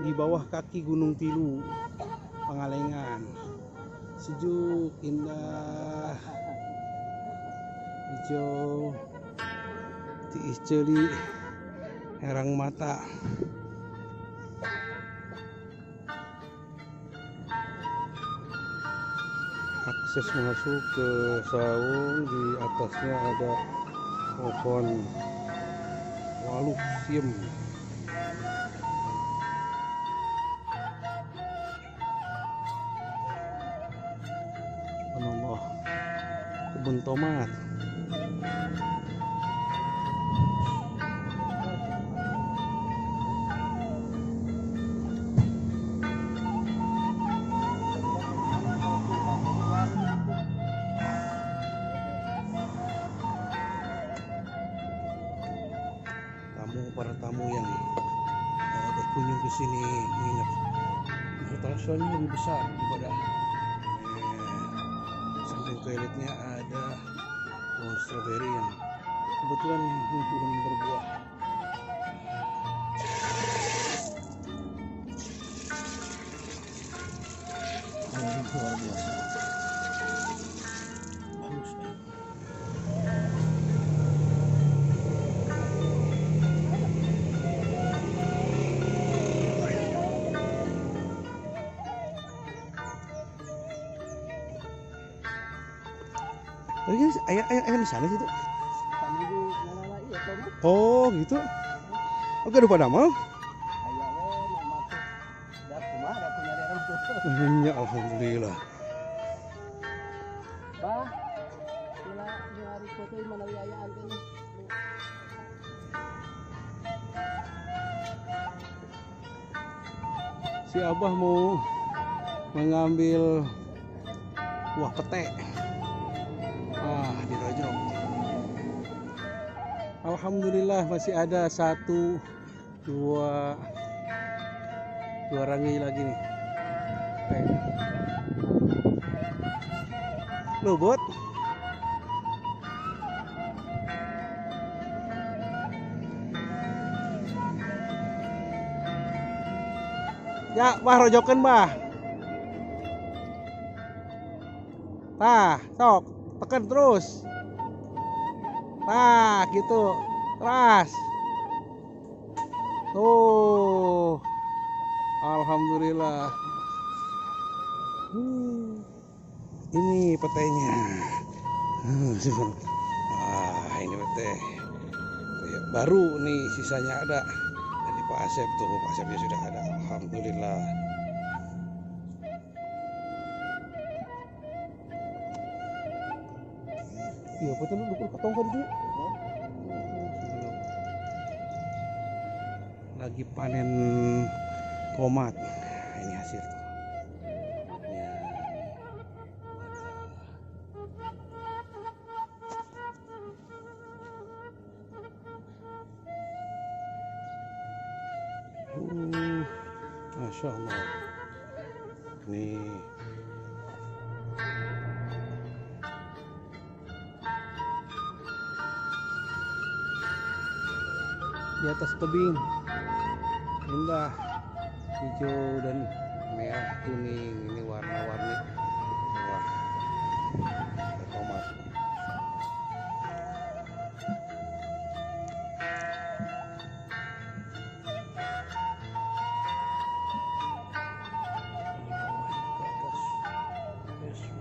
di bawah kaki Gunung Tilu, Pangalengan. Sejuk, indah, hijau, tiis celi, herang mata. Akses masuk ke saung, di atasnya ada pohon waluk siem. Subhanallah, kebun tomat. Para tamu yang berkunjung ke sini menginap. Rasanya lebih besar daripada samping toiletnya ada pohon stroberi yang kebetulan belum berbuah. Ini luar biasa. Bagus. Ayah di sana situ. Oh gitu. Oke, udah pada mau. Ya alhamdulillah. Si Abah mau mengambil buah pete. Dirojok. Alhamdulillah masih ada dua rangi lagi nih. Lobot. Ya, Bah rojokeun, Bah. Tah, sok, tekan terus. Nah, gitu. Keras. Tuh. Alhamdulillah. Ini petenya. Ini pete. Baru nih sisanya ada. Dari Pak Asep tuh, Pak Asepnya sudah ada. Alhamdulillah. Iya, betul lu potong kan itu. Lagi panen tomat. Nah, ini hasil tuh. Masya Allah. Nih. Di atas tebing indah, hijau dan merah kuning, ini warna-warni. Wah, tomat.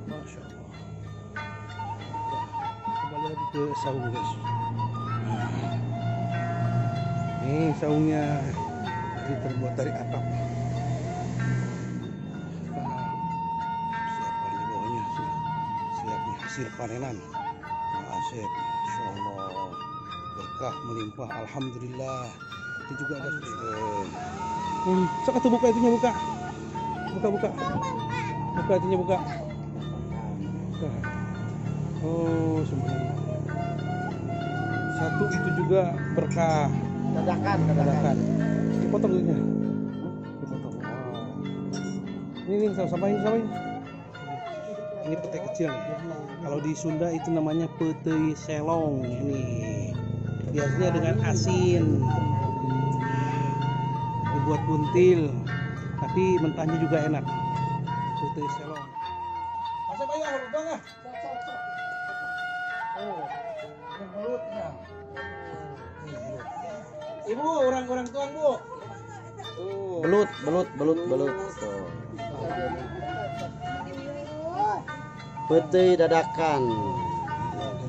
Masya Allah. Kembali lagi ke saung, guys. Ini saungnya ini terbuat dari atap. Siap di bawahnya siap nih hasil panenan. Asep, Masya Allah, berkah melimpah, alhamdulillah. Itu juga ada. Sok buka itunya, buka itunya, buka. Oh, sebenarnya satu itu juga berkah. Dadakan. Dipotong dulunya. Dipotong. Wow. Ini samain. Ini pete kecil nih. Kalau di Sunda itu namanya pete selong. Ini biasanya dengan asin. Dibuat buntil. Tapi mentahnya juga enak. Putih Selong. Masuk ayo, lubang ah. Oh, yang belutnya. Ibu, orang tuang, Bu. Tuh. Belut. Tuh. Putih dadakan.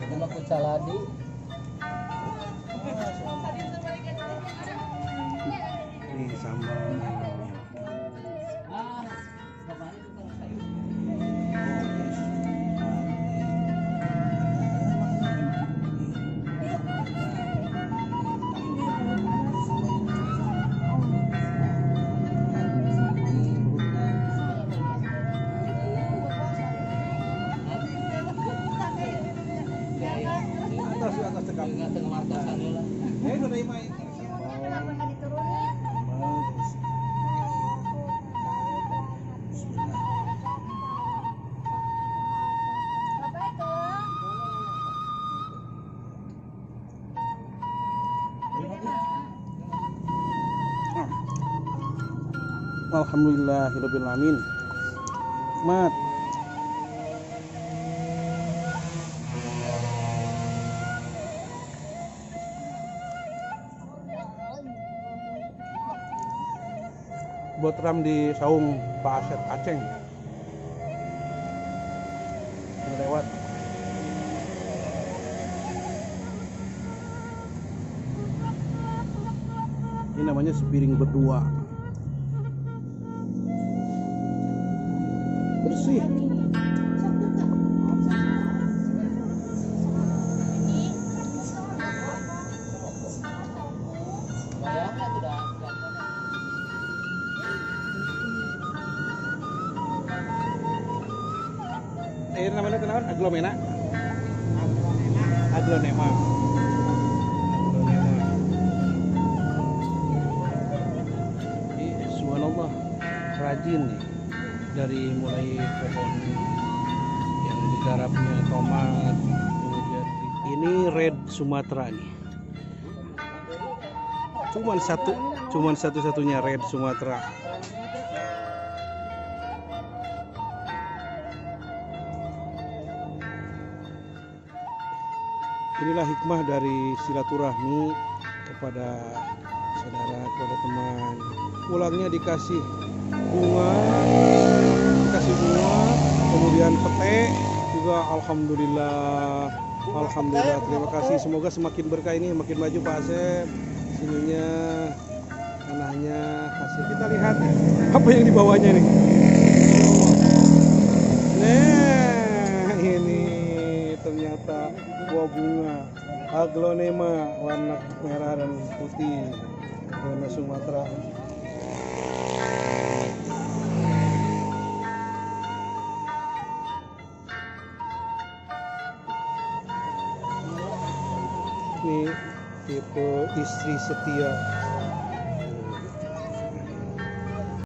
Nama kucaladi. Ini sambal. Atas tegak. Tengah martasan lah. Udah main. Alhamdulillahirabbil alamin. Mat. Buat ram di saung Pak Aset Aceng. Ini lewat. Ini namanya sepiring berdua. Bersih. Ini namanya kenapa? Aglomena. Aglonema. Ini subhanallah rajin nih. Dari mulai pohon yang digarapnya tomat, kemudian ini red Sumatera nih. Cuman satu-satunya red Sumatera. Inilah hikmah dari silaturahmi kepada saudara, kepada teman. Pulangnya dikasih bunga, kemudian pete juga. Alhamdulillah, terima kasih. Semoga semakin berkah ini, makin maju Pak Asep. Sininya, tanahnya, hasil. Kita lihat apa yang dibawanya nih. Nah, ini ternyata buah bunga aglonema warna merah dan putih, warna Sumatera. Ini tipe istri setia.